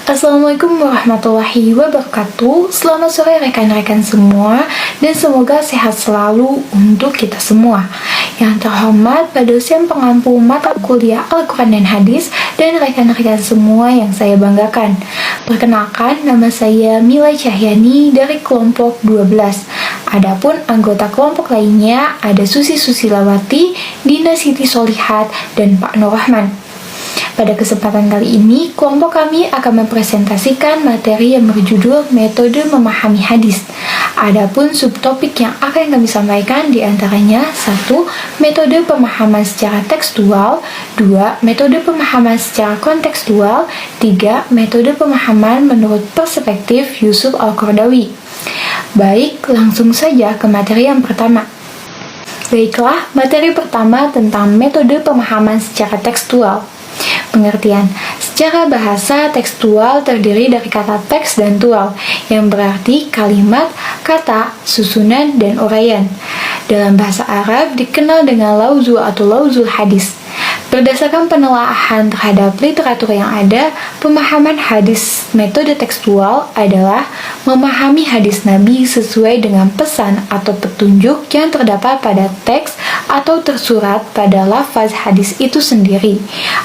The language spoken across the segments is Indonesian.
Assalamualaikum warahmatullahi wabarakatuh. Selamat sore rekan-rekan semua, dan semoga sehat selalu untuk kita semua. Yang terhormat Pak dosen pengampu mata kuliah Al-Quran dan Hadis, dan rekan-rekan semua yang saya banggakan. Perkenalkan, nama saya Mila Cahyani dari kelompok 12. Adapun anggota kelompok lainnya ada Susi Susilawati, Dina Siti Solihat, dan Pak Nur Rahman. Pada kesempatan kali ini, kelompok kami akan mempresentasikan materi yang berjudul Metode Memahami Hadis. Adapun subtopik yang akan kami sampaikan diantaranya 1. Metode pemahaman secara tekstual, 2. Metode pemahaman secara kontekstual, 3. Metode pemahaman menurut perspektif Yusuf Al-Qaradawi. Baik, langsung saja ke materi yang pertama. Baiklah, materi pertama tentang metode pemahaman secara tekstual. Pengertian. Secara bahasa, tekstual terdiri dari kata teks dan tual, yang berarti kalimat, kata, susunan, dan uraian. Dalam bahasa Arab dikenal dengan lauzu atau lauzul hadis. Berdasarkan penelaahan terhadap literatur yang ada, pemahaman hadis metode tekstual adalah memahami hadis Nabi sesuai dengan pesan atau petunjuk yang terdapat pada teks atau tersurat pada lafaz hadis itu sendiri,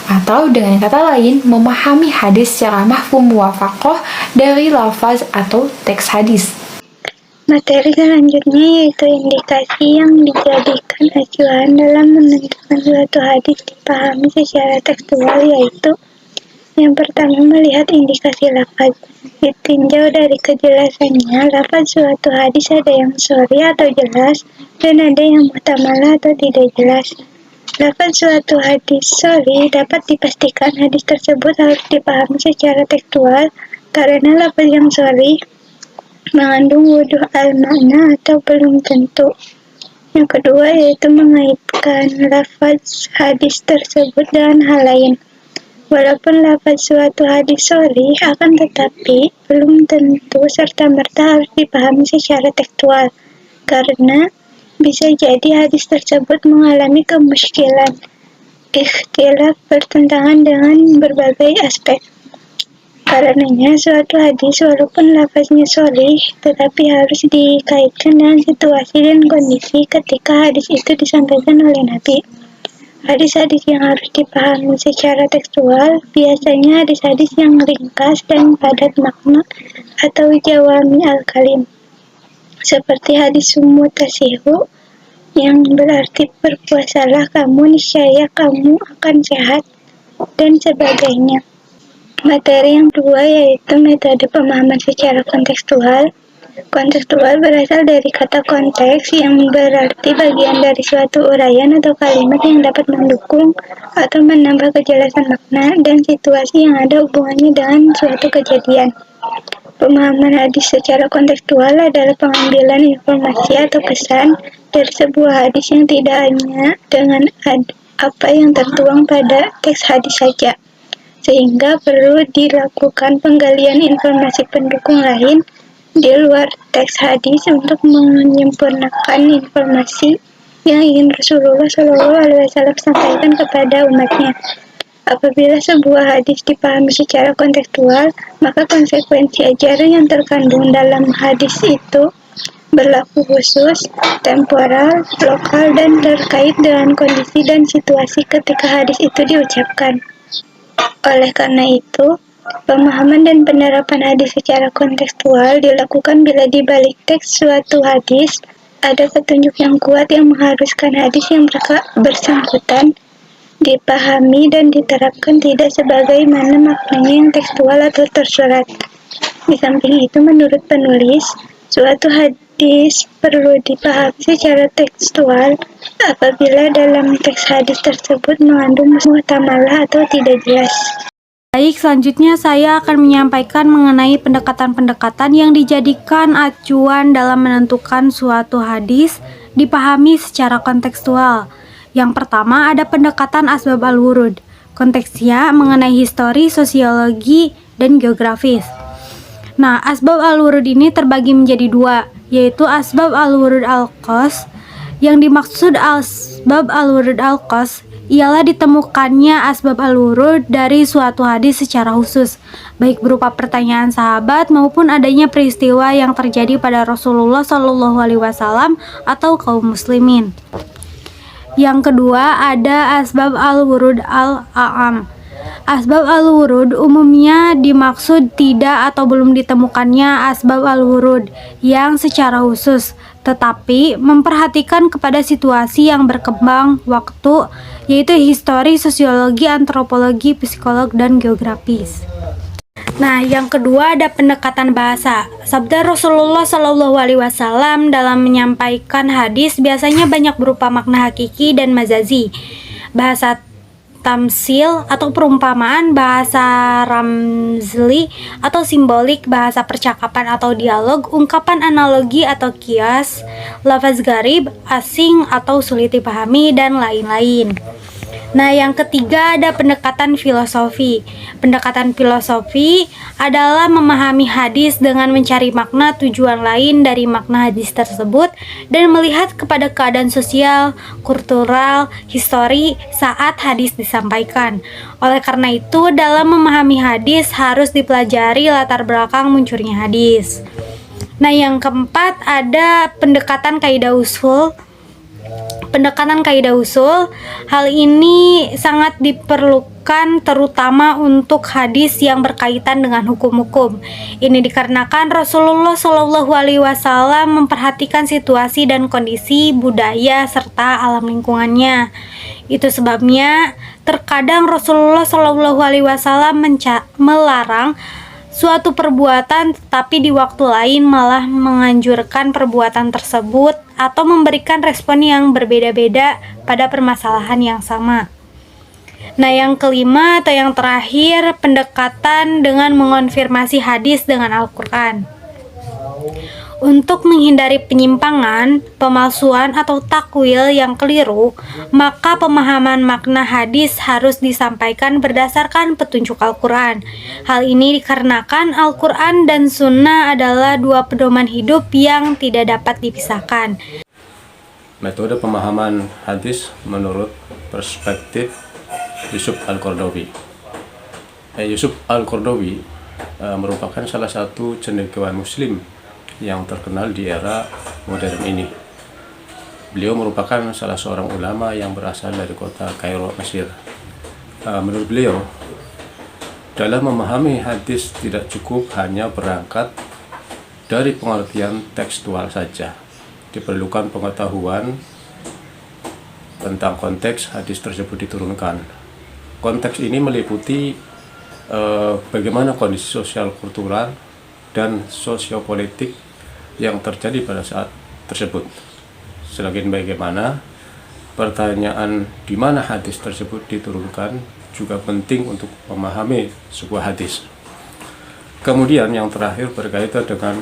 atau dengan kata lain, memahami hadis secara mafhum muwafaqah dari lafaz atau teks hadis. Materi selanjutnya yaitu indikasi yang dijadikan acuan dalam menentukan suatu hadis dipahami secara tekstual, yaitu yang pertama, melihat indikasi lafaz. Ditinjau dari kejelasannya, lafaz suatu hadis ada yang sharih atau jelas, dan ada yang muhtamalah atau tidak jelas. Lafaz suatu hadis sharih dapat dipastikan hadis tersebut harus dipahami secara tekstual karena lafaz yang sharih mengandung wuduh al-makna atau belum tentu. Yang kedua yaitu mengaitkan lafaz hadis tersebut dengan hal lain. Walaupun lafaz suatu hadis sharih, akan tetapi belum tentu serta-merta harus dipahami secara tekstual, karena bisa jadi hadis tersebut mengalami kemusykilan, ikhtilaf, bertentangan dengan berbagai aspek. Karenanya, suatu hadis walaupun lafaznya sharih, tetapi harus dikaitkan dengan situasi dan kondisi ketika hadis itu disampaikan oleh Nabi. Hadis-hadis yang harus dipahami secara tekstual biasanya hadis-hadis yang ringkas dan padat makna atau jawami al-kalim, seperti hadis summu tasihu yang berarti berpuasalah kamu, niscaya kamu akan sehat, dan sebagainya. Materi yang kedua yaitu metode pemahaman secara kontekstual. Kontekstual berasal dari kata konteks yang berarti bagian dari suatu uraian atau kalimat yang dapat mendukung atau menambah kejelasan makna dan situasi yang ada hubungannya dengan suatu kejadian. Pemahaman hadis secara kontekstual adalah pengambilan informasi atau pesan dari sebuah hadis yang tidak hanya dengan apa yang tertuang pada teks hadis saja, sehingga perlu dilakukan penggalian informasi pendukung lain di luar teks hadis untuk menyempurnakan informasi yang ingin Rasulullah SAW sampaikan kepada umatnya. Apabila sebuah hadis dipahami secara kontekstual, maka konsekuensi ajaran yang terkandung dalam hadis itu berlaku khusus, temporal, lokal, dan terkait dengan kondisi dan situasi ketika hadis itu diucapkan. Oleh karena itu, pemahaman dan penerapan hadis secara kontekstual dilakukan bila di balik teks suatu hadis ada petunjuk yang kuat yang mengharuskan hadis yang bersangkutan dipahami dan diterapkan tidak sebagaimana maknanya yang tekstual atau tersurat. Di samping itu, menurut penulis, suatu hadis perlu dipahami secara tekstual apabila dalam teks hadis tersebut mengandung muhtamalah atau tidak jelas. Baik, selanjutnya saya akan menyampaikan mengenai pendekatan-pendekatan yang dijadikan acuan dalam menentukan suatu hadis dipahami secara kontekstual. Yang pertama ada pendekatan asbab al-wurud. Konteksnya mengenai histori, sosiologi, dan geografis. Nah, asbab al-wurud ini terbagi menjadi dua, yaitu asbab al-wurud al-qas. Yang dimaksud asbab al-wurud al-qas ialah ditemukannya asbab al-wurud dari suatu hadis secara khusus, baik berupa pertanyaan sahabat maupun adanya peristiwa yang terjadi pada Rasulullah SAW atau kaum muslimin. Yang kedua ada asbab al-wurud al-a'am. Asbab al-wurud umumnya dimaksud tidak atau belum ditemukannya asbab al-wurud yang secara khusus, tetapi memperhatikan kepada situasi yang berkembang waktu, yaitu histori, sosiologi, antropologi, psikolog, dan geografis. Nah, yang kedua ada pendekatan bahasa. Sabda Rasulullah SAW dalam menyampaikan hadis biasanya banyak berupa makna hakiki dan majazi. Bahasa tamsil atau perumpamaan, bahasa ramzli atau simbolik, bahasa percakapan atau dialog, ungkapan analogi atau kias, lafaz garib, asing atau sulit dipahami, dan lain-lain. Nah, yang ketiga ada pendekatan filosofi. Pendekatan filosofi adalah memahami hadis dengan mencari makna tujuan lain dari makna hadis tersebut dan melihat kepada keadaan sosial, kultural, histori saat hadis disampaikan. Oleh karena itu, dalam memahami hadis harus dipelajari latar belakang munculnya hadis. Nah, yang keempat ada pendekatan kaidah usul. Pendekatan kaidah usul, hal ini sangat diperlukan terutama untuk hadis yang berkaitan dengan hukum-hukum. Ini dikarenakan Rasulullah SAW memperhatikan situasi dan kondisi budaya serta alam lingkungannya. Itu sebabnya terkadang Rasulullah SAW melarang suatu perbuatan, tetapi di waktu lain malah menganjurkan perbuatan tersebut atau memberikan respon yang berbeda-beda pada permasalahan yang sama. Nah, yang kelima atau yang terakhir, pendekatan dengan mengonfirmasi hadis dengan Al-Quran. Untuk menghindari penyimpangan, pemalsuan atau takwil yang keliru, maka pemahaman makna hadis harus disampaikan berdasarkan petunjuk Al-Quran. Hal ini dikarenakan Al-Quran dan Sunnah adalah dua pedoman hidup yang tidak dapat dipisahkan. Metode pemahaman hadis menurut perspektif Yusuf Al-Qaradawi. Yusuf Al-Qaradawi merupakan salah satu cendekiawan muslim yang terkenal di era modern ini. Beliau merupakan salah seorang ulama yang berasal dari kota Kairo, Mesir. Menurut beliau, dalam memahami hadis tidak cukup hanya berangkat dari pengertian tekstual saja. Diperlukan pengetahuan tentang konteks hadis tersebut diturunkan. Konteks ini meliputi bagaimana kondisi sosial kultural dan sosiopolitik yang terjadi pada saat tersebut. Selain bagaimana, pertanyaan di mana hadis tersebut diturunkan juga penting untuk memahami sebuah hadis. Kemudian yang terakhir berkaitan dengan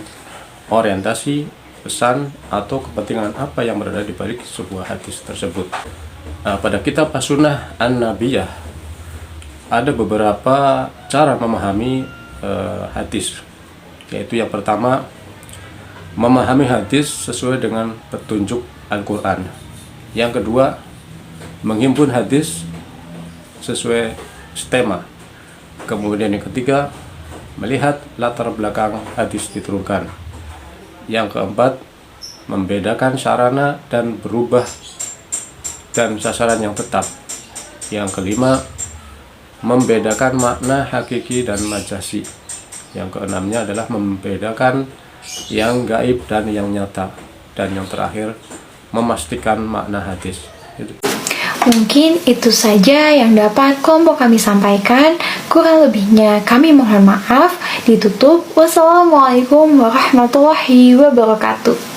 orientasi, pesan, atau kepentingan apa yang berada di balik sebuah hadis tersebut. Pada kitab As-Sunnah An-Nabiyah ada beberapa cara memahami hadis, yaitu yang pertama, memahami hadis sesuai dengan petunjuk Al-Quran. Yang kedua, menghimpun hadis sesuai tema. Kemudian yang ketiga, melihat latar belakang hadis diturunkan. Yang keempat, membedakan sarana dan berubah dan sasaran yang tetap. Yang kelima, membedakan makna hakiki dan majazi. Yang keenamnya adalah membedakan yang gaib dan yang nyata. Dan yang terakhir, memastikan makna hadis. Mungkin itu saja yang dapat kelompok kami sampaikan. Kurang lebihnya kami mohon maaf. Ditutup. Wassalamualaikum warahmatullahi wabarakatuh.